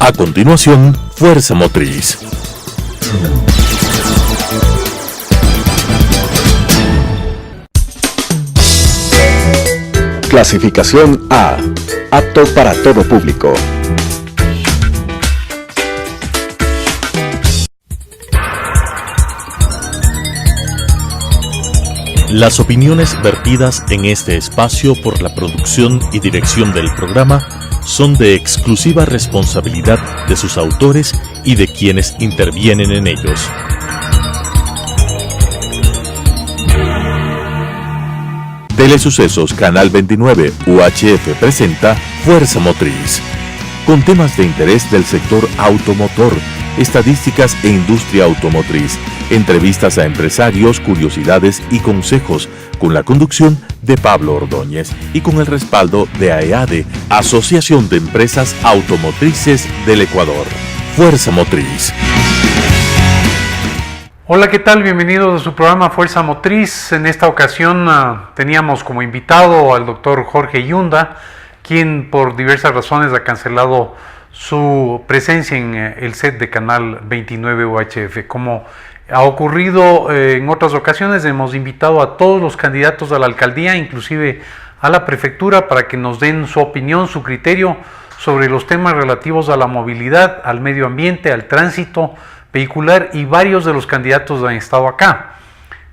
A continuación, Fuerza Motriz. Clasificación A. Apto para todo público. Las opiniones vertidas en este espacio por la producción y dirección del programa son de exclusiva responsabilidad de sus autores y de quienes intervienen en ellos. Telesucesos Canal 29 UHF presenta Fuerza Motriz, con temas de interés del sector automotor, estadísticas e industria automotriz, entrevistas a empresarios, curiosidades y consejos, con la conducción de Pablo Ordóñez y con el respaldo de AEADE, Asociación de Empresas Automotrices del Ecuador. Fuerza Motriz. Hola, ¿qué tal? Bienvenidos a su programa Fuerza Motriz. En esta ocasión teníamos como invitado al doctor Jorge Yunda, quien por diversas razones ha cancelado su presencia en el set de Canal 29 UHF. Como ha ocurrido en otras ocasiones, hemos invitado a todos los candidatos a la alcaldía, inclusive a la prefectura, para que nos den su opinión, su criterio sobre los temas relativos a la movilidad, al medio ambiente, al tránsito vehicular, y varios de los candidatos han estado acá.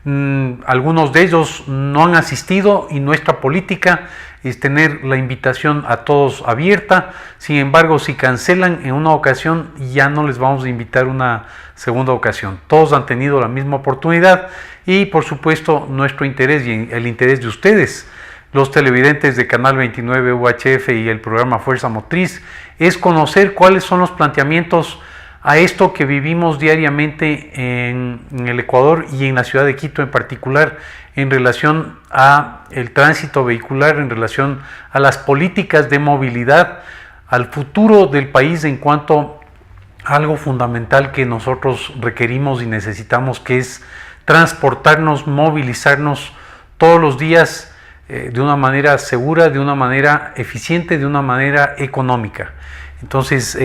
Algunos de ellos no han asistido y nuestra política es tener la invitación a todos abierta. Sin embargo, si cancelan en una ocasión, ya no les vamos a invitar una segunda ocasión. Todos han tenido la misma oportunidad y por supuesto nuestro interés y el interés de ustedes, los televidentes de Canal 29 UHF y el programa Fuerza Motriz, es conocer cuáles son los planteamientos a esto que vivimos diariamente en el Ecuador y en la ciudad de Quito en particular, en relación a el tránsito vehicular, en relación a las políticas de movilidad, al futuro del país en cuanto a algo fundamental que nosotros requerimos y necesitamos, que es transportarnos, movilizarnos todos los días de una manera segura, de una manera eficiente, de una manera económica. Entonces,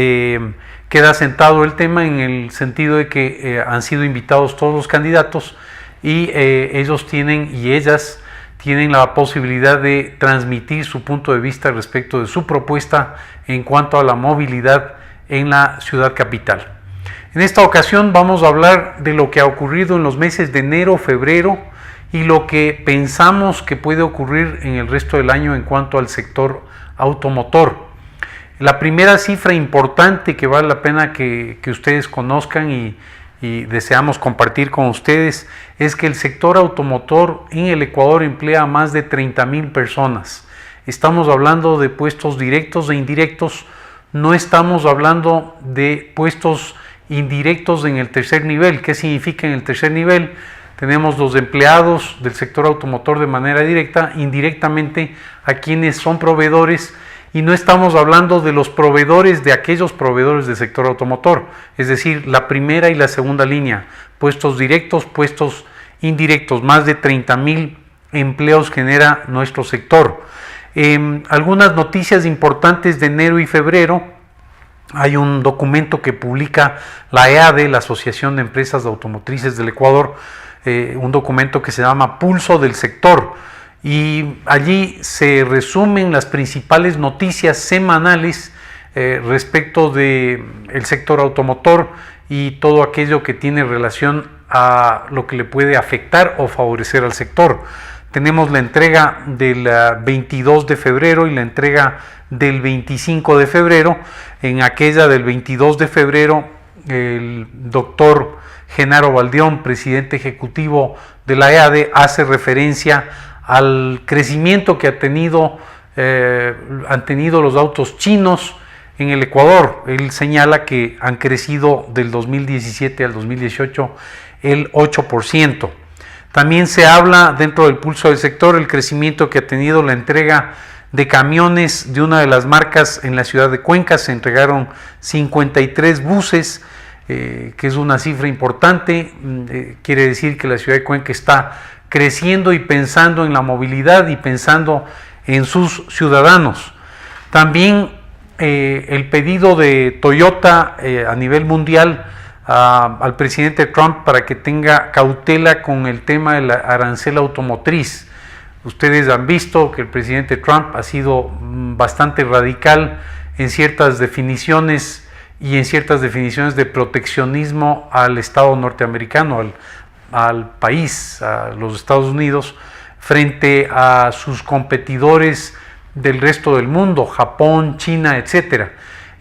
queda sentado el tema en el sentido de que han sido invitados todos los candidatos y ellos tienen y ellas tienen la posibilidad de transmitir su punto de vista respecto de su propuesta en cuanto a la movilidad en la ciudad capital. En esta ocasión vamos a hablar de lo que ha ocurrido en los meses de enero, febrero y lo que pensamos que puede ocurrir en el resto del año en cuanto al sector automotor. La primera cifra importante que vale la pena que ustedes conozcan y deseamos compartir con ustedes es que el sector automotor en el Ecuador emplea a más de 30,000 personas. Estamos hablando de puestos directos e indirectos, no estamos hablando de puestos indirectos en el tercer nivel. ¿Qué significa en el tercer nivel? Tenemos los empleados del sector automotor de manera directa, indirectamente a quienes son proveedores. Y no estamos hablando de los proveedores, de aquellos proveedores del sector automotor, es decir, la primera y la segunda línea, puestos directos, puestos indirectos, más de 30,000 empleos genera nuestro sector. Algunas noticias importantes de enero y febrero: hay un documento que publica la AEADE, la Asociación de Empresas Automotrices del Ecuador, un documento que se llama Pulso del Sector. Y allí se resumen las principales noticias semanales respecto del sector automotor y todo aquello que tiene relación a lo que le puede afectar o favorecer al sector. Tenemos la entrega del 22 de febrero y la entrega del 25 de febrero. En aquella del 22 de febrero, el doctor Genaro Baldeón, presidente ejecutivo de la AEADE, hace referencia al crecimiento que han tenido los autos chinos en el Ecuador. Él señala que han crecido del 2017 al 2018 el 8%. También se habla dentro del pulso del sector el crecimiento que ha tenido la entrega de camiones de una de las marcas en la ciudad de Cuenca. Se entregaron 53 buses, que es una cifra importante. Quiere decir que la ciudad de Cuenca está creciendo y pensando en la movilidad y pensando en sus ciudadanos. También el pedido de Toyota a nivel mundial al presidente Trump para que tenga cautela con el tema del arancel automotriz. Ustedes han visto que el presidente Trump ha sido bastante radical en ciertas definiciones y en ciertas definiciones de proteccionismo al Estado norteamericano, al país, a los Estados Unidos, frente a sus competidores del resto del mundo, Japón, China, etcétera.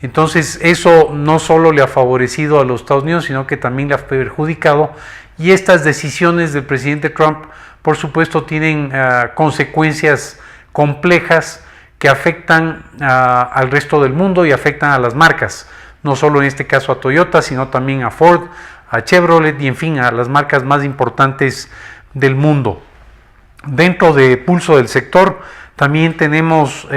Entonces eso no solo le ha favorecido a los Estados Unidos, sino que también le ha perjudicado, y estas decisiones del presidente Trump, por supuesto, tienen consecuencias complejas que afectan al resto del mundo y afectan a las marcas, no solo en este caso a Toyota, sino también a Ford, a Chevrolet y en fin a las marcas más importantes del mundo. Dentro de Pulso del Sector también tenemos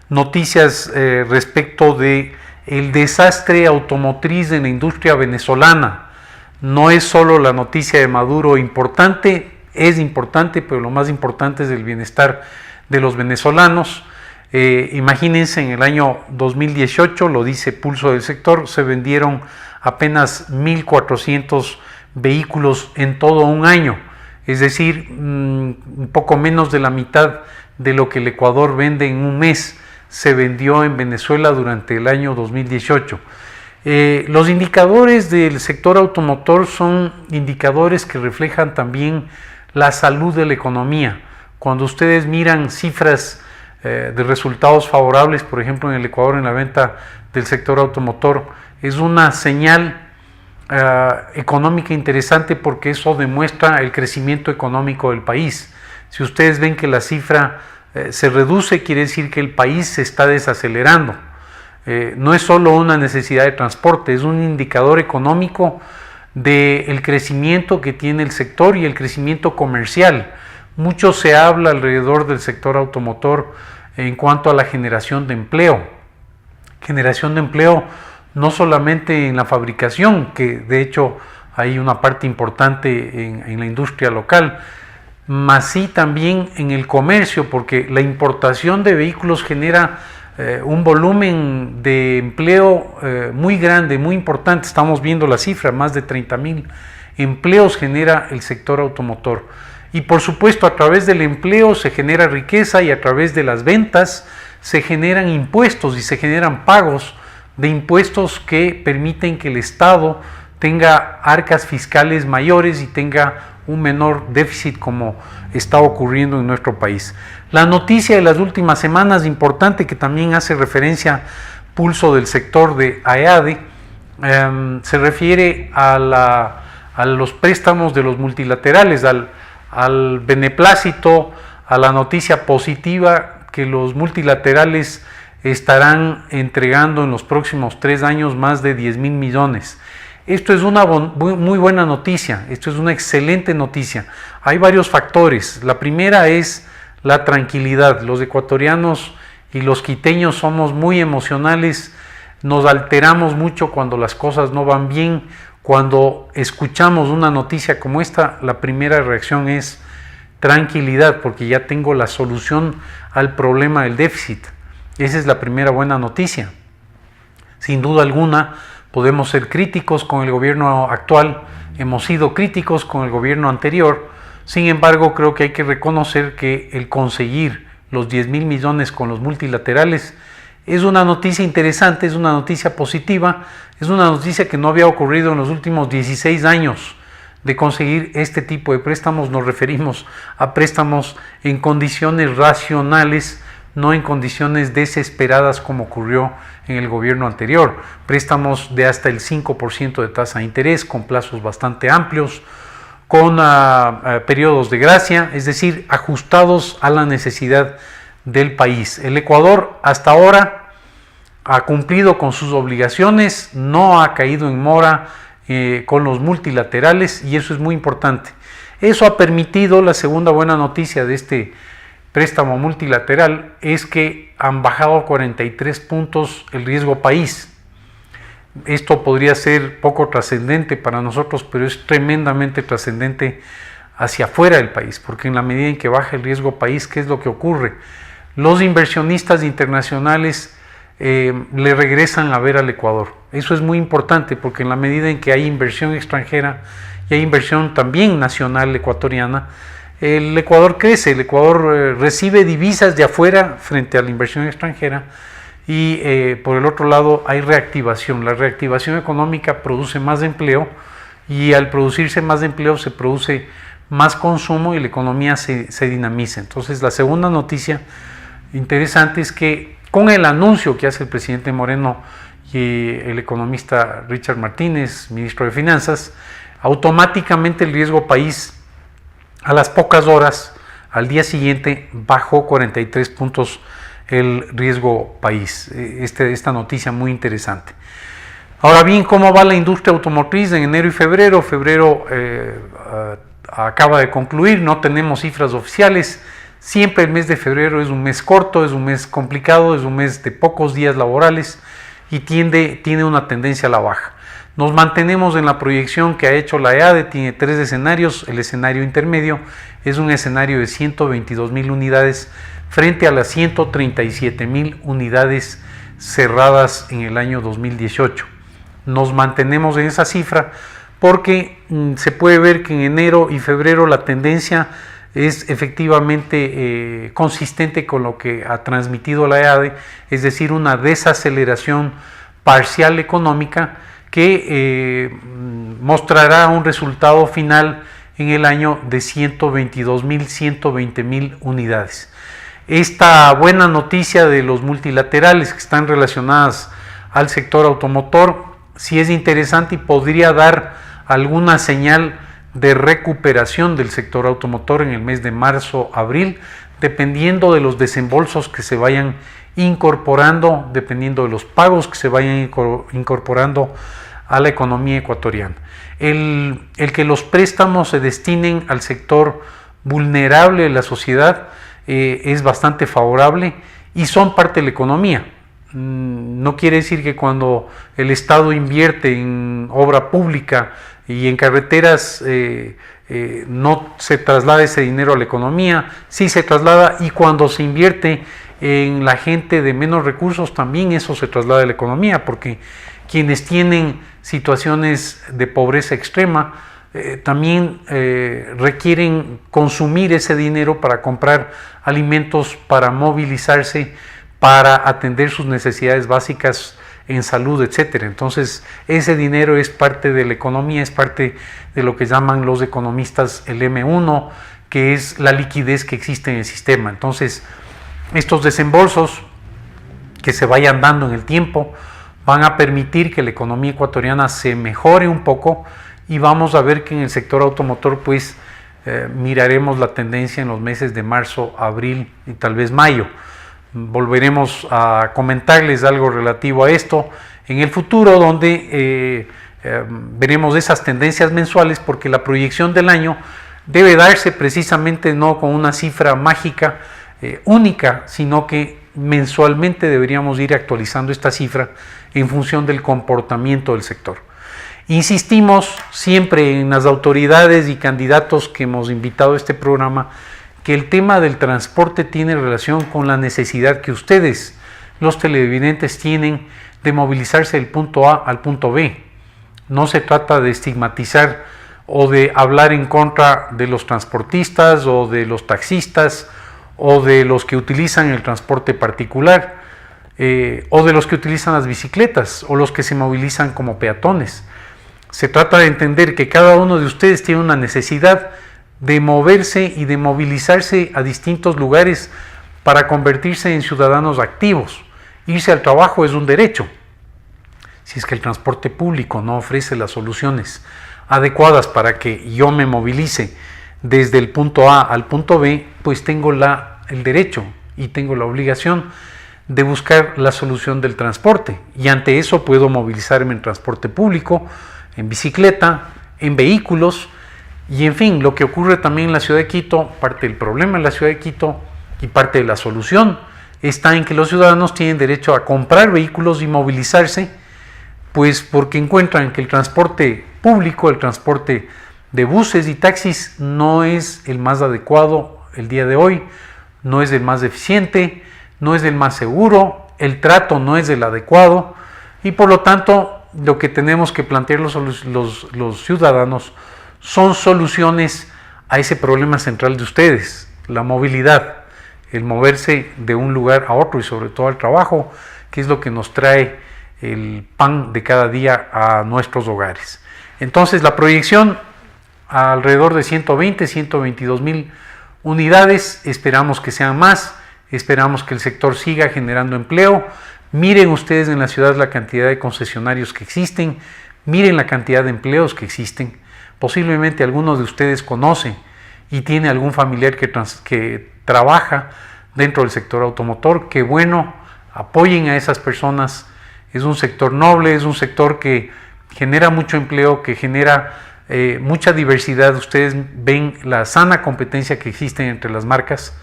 noticias respecto de el desastre automotriz en la industria venezolana. No es solo la noticia de Maduro importante, es importante, pero lo más importante es el bienestar de los venezolanos. Imagínense, en el año 2018, lo dice Pulso del Sector, se vendieron apenas 1.400 vehículos en todo un año, es decir, un poco menos de la mitad de lo que el Ecuador vende en un mes se vendió en Venezuela durante el año 2018. Los indicadores del sector automotor son indicadores que reflejan también la salud de la economía. Cuando ustedes miran cifras de resultados favorables, por ejemplo en el Ecuador en la venta del sector automotor, es una señal económica interesante, porque eso demuestra el crecimiento económico del país. Si ustedes ven que la cifra se reduce, quiere decir que el país se está desacelerando. No es solo una necesidad de transporte, es un indicador económico del crecimiento que tiene el sector y el crecimiento comercial. Mucho se habla alrededor del sector automotor en cuanto a la generación de empleo. Generación de empleo no solamente en la fabricación, que de hecho hay una parte importante en la industria local, más sí también en el comercio, porque la importación de vehículos genera un volumen de empleo muy grande, muy importante. Estamos viendo la cifra, más de 30,000 empleos genera el sector automotor. Y por supuesto, a través del empleo se genera riqueza, y a través de las ventas se generan impuestos y se generan pagos de impuestos que permiten que el Estado tenga arcas fiscales mayores y tenga un menor déficit, como está ocurriendo en nuestro país. La noticia de las últimas semanas, importante, que también hace referencia Pulso del Sector de AEADE, se refiere a los préstamos de los multilaterales, al beneplácito, a la noticia positiva que los multilaterales estarán entregando en los próximos 3 años más de 10,000 millones. Esto es una muy buena noticia, esto es una excelente noticia. Hay varios factores. La primera es la tranquilidad. Los ecuatorianos y los quiteños somos muy emocionales, nos alteramos mucho cuando las cosas no van bien. Cuando escuchamos una noticia como esta, la primera reacción es tranquilidad, porque ya tengo la solución al problema del déficit. Esa es la primera buena noticia. Sin duda alguna, podemos ser críticos con el gobierno actual, hemos sido críticos con el gobierno anterior. Sin embargo, creo que hay que reconocer que el conseguir los 10,000 millones con los multilaterales es una noticia interesante, es una noticia positiva, es una noticia que no había ocurrido en los últimos 16 años de conseguir este tipo de préstamos. Nos referimos a préstamos en condiciones racionales, no en condiciones desesperadas como ocurrió en el gobierno anterior. Préstamos de hasta el 5% de tasa de interés, con plazos bastante amplios, con periodos de gracia, es decir, ajustados a la necesidad del país. El Ecuador hasta ahora ha cumplido con sus obligaciones, no ha caído en mora con los multilaterales, y eso es muy importante. Eso ha permitido, la segunda buena noticia de este préstamo multilateral, es que han bajado 43 puntos el riesgo país. Esto podría ser poco trascendente para nosotros, pero es tremendamente trascendente hacia afuera del país, porque en la medida en que baja el riesgo país, ¿qué es lo que ocurre? Los inversionistas internacionales le regresan a ver al Ecuador. Eso es muy importante porque en la medida en que hay inversión extranjera y hay inversión también nacional ecuatoriana, el Ecuador crece, el Ecuador recibe divisas de afuera frente a la inversión extranjera y por el otro lado hay reactivación. La reactivación económica produce más empleo y al producirse más empleo se produce más consumo y la economía se dinamiza. Entonces la segunda noticia interesante es que con el anuncio que hace el presidente Moreno y el economista Richard Martínez, ministro de Finanzas, automáticamente el riesgo país a las pocas horas, al día siguiente, bajó 43 puntos el riesgo país. Esta noticia muy interesante. Ahora bien, ¿cómo va la industria automotriz en enero y febrero? Febrero acaba de concluir, no tenemos cifras oficiales. Siempre el mes de febrero es un mes corto, es un mes complicado, es un mes de pocos días laborales y tiene una tendencia a la baja. Nos mantenemos en la proyección que ha hecho la EADE, tiene 3 escenarios. El escenario intermedio es un escenario de 122,000 unidades frente a las 137,000 unidades cerradas en el año 2018. Nos mantenemos en esa cifra porque se puede ver que en enero y febrero la tendencia es efectivamente consistente con lo que ha transmitido la EADE, es decir, una desaceleración parcial económica que mostrará un resultado final en el año de 122,000, 120,000 unidades. Esta buena noticia de los multilaterales que están relacionadas al sector automotor sí es interesante y podría dar alguna señal de recuperación del sector automotor en el mes de marzo, abril, dependiendo de los desembolsos que se vayan incorporando, dependiendo de los pagos que se vayan incorporando a la economía ecuatoriana. El que los préstamos se destinen al sector vulnerable de la sociedad es bastante favorable y son parte de la economía. No quiere decir que cuando el Estado invierte en obra pública y en carreteras no se traslada ese dinero a la economía, sí se traslada, y cuando se invierte en la gente de menos recursos también eso se traslada a la economía, porque quienes tienen situaciones de pobreza extrema también requieren consumir ese dinero para comprar alimentos, para movilizarse, para atender sus necesidades básicas en salud, etcétera. Entonces, ese dinero es parte de la economía, es parte de lo que llaman los economistas el M1, que es la liquidez que existe en el sistema. Entonces, estos desembolsos que se vayan dando en el tiempo van a permitir que la economía ecuatoriana se mejore un poco y vamos a ver que en el sector automotor pues miraremos la tendencia en los meses de marzo, abril y tal vez mayo. Volveremos a comentarles algo relativo a esto en el futuro, donde veremos esas tendencias mensuales, porque la proyección del año debe darse precisamente no con una cifra mágica única, sino que mensualmente deberíamos ir actualizando esta cifra en función del comportamiento del sector. Insistimos siempre en las autoridades y candidatos que hemos invitado a este programa que el tema del transporte tiene relación con la necesidad que ustedes, los televidentes, tienen de movilizarse del punto A al punto B. No se trata de estigmatizar o de hablar en contra de los transportistas o de los taxistas o de los que utilizan el transporte particular o de los que utilizan las bicicletas o los que se movilizan como peatones. Se trata de entender que cada uno de ustedes tiene una necesidad de moverse y de movilizarse a distintos lugares para convertirse en ciudadanos activos. Irse al trabajo es un derecho. Si es que el transporte público no ofrece las soluciones adecuadas para que yo me movilice desde el punto A al punto B, pues tengo el derecho y tengo la obligación de buscar la solución del transporte, y ante eso puedo movilizarme en transporte público, en bicicleta, en vehículos. Y en fin, lo que ocurre también en la ciudad de Quito, parte del problema en la ciudad de Quito y parte de la solución está en que los ciudadanos tienen derecho a comprar vehículos y movilizarse, pues porque encuentran que el transporte público, el transporte de buses y taxis no es el más adecuado el día de hoy, no es el más eficiente, no es el más seguro el trato no es el adecuado y por lo tanto lo que tenemos que plantear los ciudadanos son soluciones a ese problema central de ustedes, la movilidad, el moverse de un lugar a otro y sobre todo al trabajo, que es lo que nos trae el pan de cada día a nuestros hogares. Entonces la proyección alrededor de 122 mil unidades, esperamos que sean más, esperamos que el sector siga generando empleo. Miren ustedes en la ciudad la cantidad de concesionarios que existen, miren la cantidad de empleos que existen. Posiblemente algunos de ustedes conocen y tiene algún familiar que trabaja dentro del sector automotor. Qué bueno, apoyen a esas personas. Es un sector noble, es un sector que genera mucho empleo, que genera mucha diversidad. Ustedes ven la sana competencia que existe entre las marcas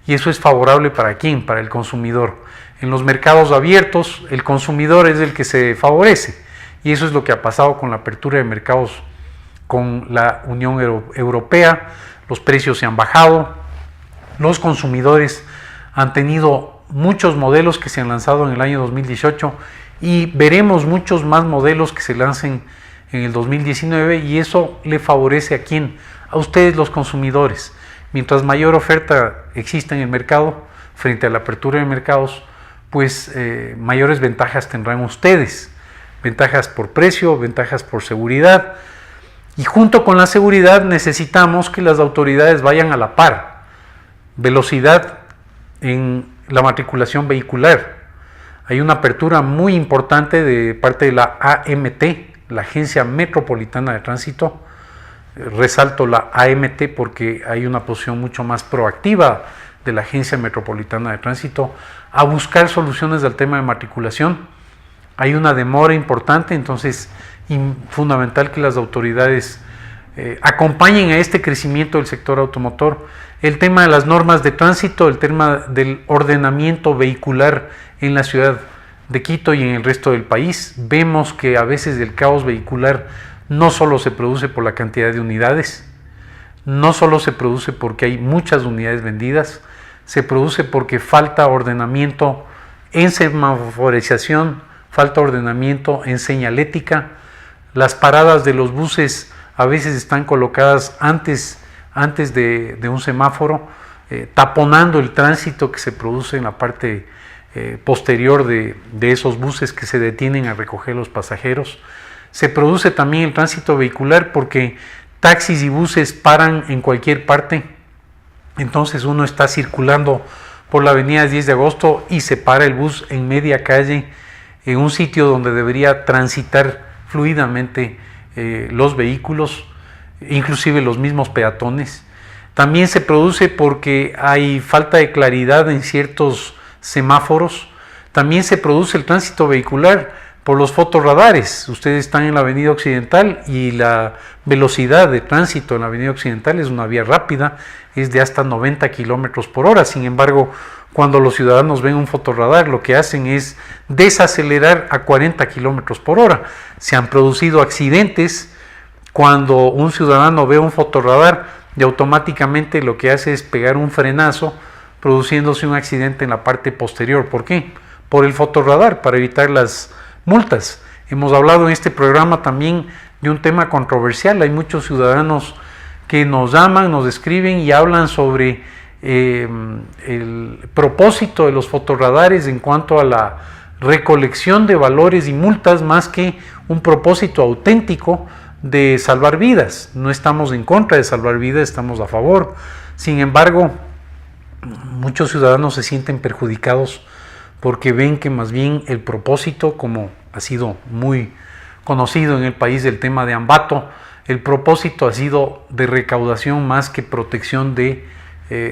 y eso es favorable para quién, para el consumidor. En los mercados abiertos el consumidor es el que se favorece y eso es lo que ha pasado con la apertura de mercados con la Unión Europea. Los precios se han bajado, los consumidores han tenido muchos modelos que se han lanzado en el año 2018 y veremos muchos más modelos que se lancen en el 2019 y eso le favorece a quién, a ustedes los consumidores. Mientras mayor oferta exista en el mercado frente a la apertura de mercados, pues mayores ventajas tendrán ustedes, ventajas por precio, ventajas por seguridad. Y junto con la seguridad necesitamos que las autoridades vayan a la par. Velocidad en la matriculación vehicular. Hay una apertura muy importante de parte de la AMT, la Agencia Metropolitana de Tránsito. Resalto la AMT porque hay una posición mucho más proactiva de la Agencia Metropolitana de Tránsito a buscar soluciones al tema de matriculación. Hay una demora importante, entonces fundamental que las autoridades acompañen a este crecimiento del sector automotor. El tema de las normas de tránsito, el tema del ordenamiento vehicular en la ciudad de Quito y en el resto del país. Vemos que a veces el caos vehicular no solo se produce por la cantidad de unidades, no solo se produce porque hay muchas unidades vendidas, se produce porque falta ordenamiento en semaforización, falta ordenamiento en señalética. Las paradas de los buses a veces están colocadas antes de un semáforo, taponando el tránsito que se produce en la parte posterior de esos buses que se detienen a recoger los pasajeros. Se produce también el tránsito vehicular porque taxis y buses paran en cualquier parte. Entonces uno está circulando por la avenida 10 de agosto y se para el bus en media calle, en un sitio donde debería transitar fluidamente los vehículos, inclusive los mismos peatones. También se produce porque hay falta de claridad en ciertos semáforos. También se produce el tránsito vehicular por los fotorradares. Ustedes están en la avenida Occidental y la velocidad de tránsito en la avenida Occidental es una vía rápida, es de hasta 90 kilómetros por hora. Sin embargo, cuando los ciudadanos ven un fotorradar, lo que hacen es desacelerar a 40 kilómetros por hora. Se han producido accidentes cuando un ciudadano ve un fotorradar y automáticamente lo que hace es pegar un frenazo, produciéndose un accidente en la parte posterior. ¿Por qué? Por el fotorradar, para evitar las multas. Hemos hablado en este programa también de un tema controversial. Hay muchos ciudadanos que nos llaman, nos escriben y hablan sobre el propósito de los fotorradares en cuanto a la recolección de valores y multas, más que un propósito auténtico de salvar vidas. No estamos en contra de salvar vidas, estamos a favor. Sin embargo, muchos ciudadanos se sienten perjudicados porque ven que más bien el propósito, como ha sido muy conocido en el país el tema de Ambato, el propósito ha sido de recaudación más que protección de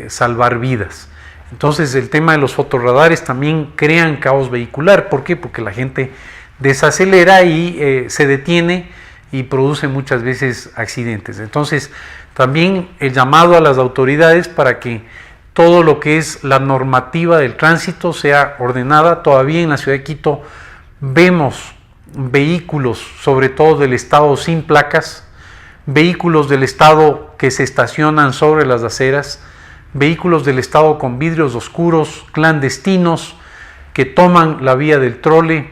salvar vidas. Entonces el tema de los fotorradares también crean caos vehicular. ¿Por qué? Porque la gente desacelera y se detiene y produce muchas veces accidentes. Entonces también el llamado a las autoridades para que todo lo que es la normativa del tránsito sea ordenada. Todavía en la ciudad de Quito vemos vehículos, sobre todo del estado sin placas, vehículos del estado que se estacionan sobre las aceras, vehículos del estado con vidrios oscuros, clandestinos, que toman la vía del trole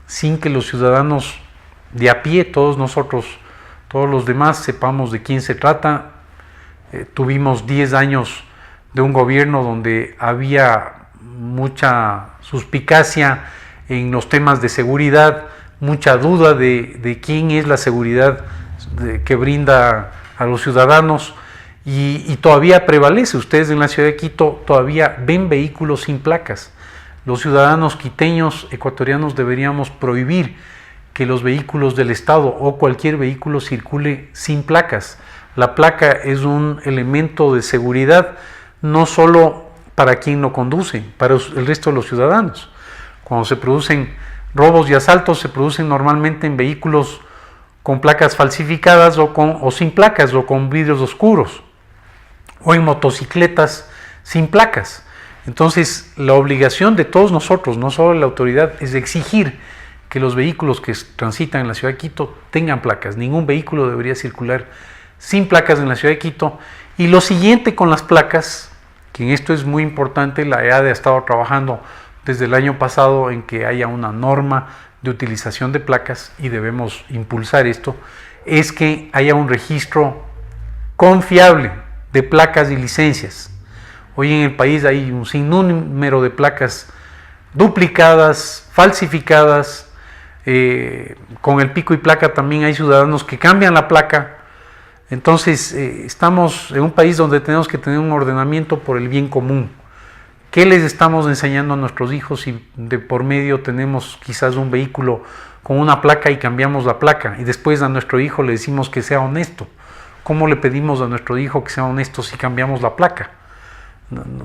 sin que los ciudadanos de a pie, todos nosotros, todos los demás, sepamos de quién se trata. Tuvimos 10 años de un gobierno donde había mucha suspicacia en los temas de seguridad, mucha duda de quién es la seguridad que brinda a los ciudadanos, y todavía prevalece. Ustedes en la ciudad de Quito todavía ven vehículos sin placas. Los ciudadanos quiteños, ecuatorianos, deberíamos prohibir que los vehículos del Estado o cualquier vehículo circule sin placas. La placa es un elemento de seguridad no solo para quien lo conduce, para el resto de los ciudadanos. Cuando se producen robos y asaltos, se producen normalmente en vehículos con placas falsificadas o sin placas, o con vidrios oscuros, o en motocicletas sin placas. Entonces, la obligación de todos nosotros, no solo de la autoridad, es exigir que los vehículos que transitan en la ciudad de Quito tengan placas. Ningún vehículo debería circular sin placas en la ciudad de Quito. Y lo siguiente con las placas, que en esto es muy importante, la EADE ha estado trabajando desde el año pasado en que haya una norma de utilización de placas, y debemos impulsar esto, es que haya un registro confiable de placas y licencias. Hoy en el país hay un sinnúmero de placas duplicadas, falsificadas. Con el pico y placa también hay ciudadanos que cambian la placa. Entonces estamos en un país donde tenemos que tener un ordenamiento por el bien común. ¿Qué les estamos enseñando a nuestros hijos si de por medio tenemos quizás un vehículo con una placa y cambiamos la placa, y después a nuestro hijo le decimos que sea honesto? ¿Cómo le pedimos a nuestro hijo que sea honesto si cambiamos la placa?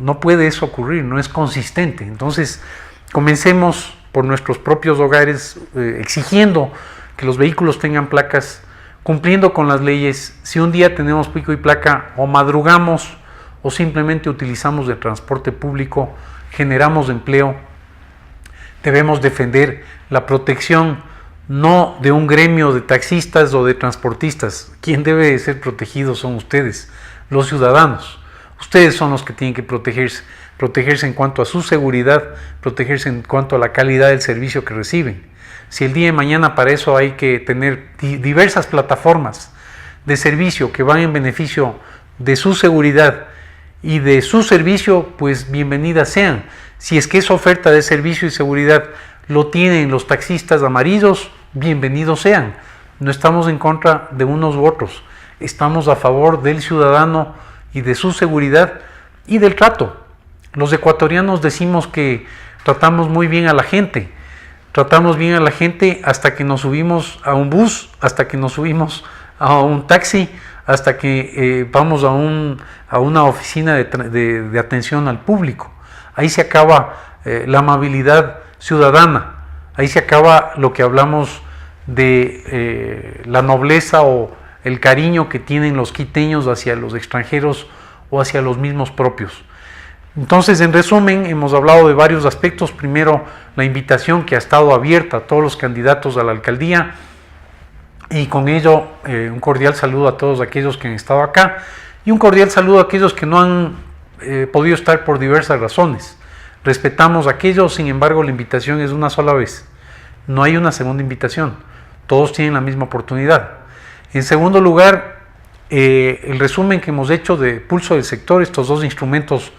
No puede eso ocurrir, no es consistente. Entonces, comencemos por nuestros propios hogares, exigiendo que los vehículos tengan placas, cumpliendo con las leyes. Si un día tenemos pico y placa, o madrugamos o simplemente utilizamos el transporte público, generamos empleo. Debemos defender la protección no de un gremio de taxistas o de transportistas. Quien debe de ser protegido son ustedes, los ciudadanos. Ustedes son los que tienen que protegerse en cuanto a su seguridad, protegerse en cuanto a la calidad del servicio que reciben. Si el día de mañana para eso hay que tener diversas plataformas de servicio que van en beneficio de su seguridad y de su servicio, pues bienvenidas sean. Si es que esa oferta de servicio y seguridad lo tienen los taxistas amarillos, bienvenidos sean. No estamos en contra de unos u otros, estamos a favor del ciudadano y de su seguridad y del trato. Los ecuatorianos decimos que tratamos muy bien a la gente. Tratamos bien a la gente hasta que nos subimos a un bus, hasta que nos subimos a un taxi, hasta que vamos a una oficina de atención al público. Ahí se acaba la amabilidad ciudadana, ahí se acaba lo que hablamos de la nobleza o el cariño que tienen los quiteños hacia los extranjeros o hacia los mismos propios. Entonces, en resumen, hemos hablado de varios aspectos. Primero, la invitación que ha estado abierta a todos los candidatos a la alcaldía, y con ello un cordial saludo a todos aquellos que han estado acá, y un cordial saludo a aquellos que no han podido estar por diversas razones. Respetamos a aquellos, sin embargo, la invitación es una sola vez. No hay una segunda invitación. Todos tienen la misma oportunidad. En segundo lugar, el resumen que hemos hecho de Pulso del Sector, estos dos instrumentos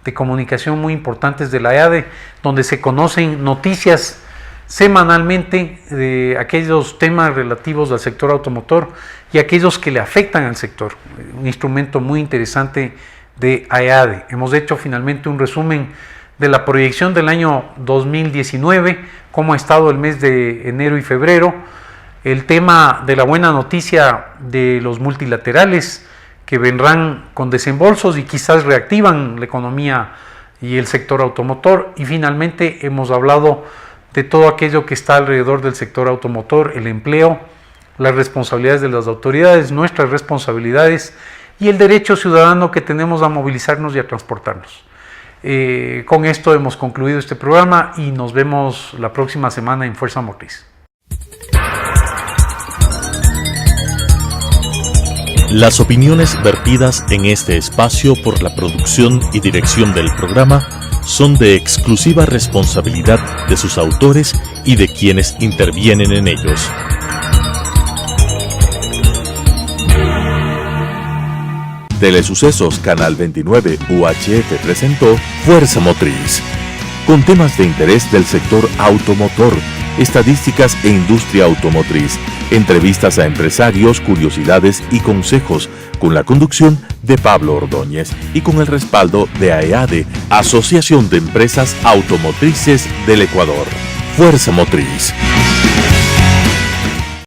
de comunicación muy importantes de la EADE, donde se conocen noticias semanalmente de aquellos temas relativos al sector automotor y aquellos que le afectan al sector. Un instrumento muy interesante de EADE. Hemos hecho finalmente un resumen de la proyección del año 2019, cómo ha estado el mes de enero y febrero, el tema de la buena noticia de los multilaterales que vendrán con desembolsos y quizás reactivan la economía y el sector automotor, y finalmente hemos hablado de todo aquello que está alrededor del sector automotor, el empleo, las responsabilidades de las autoridades, nuestras responsabilidades y el derecho ciudadano que tenemos a movilizarnos y a transportarnos. Con esto hemos concluido este programa y nos vemos la próxima semana en Fuerza Motriz. Las opiniones vertidas en este espacio por la producción y dirección del programa son de exclusiva responsabilidad de sus autores y de quienes intervienen en ellos. Telesucesos Canal 29 UHF presentó Fuerza Motriz, con temas de interés del sector automotor, estadísticas e industria automotriz, entrevistas a empresarios, curiosidades y consejos, con la conducción de Pablo Ordóñez y con el respaldo de AEADE, Asociación de Empresas Automotrices del Ecuador. Fuerza Motriz.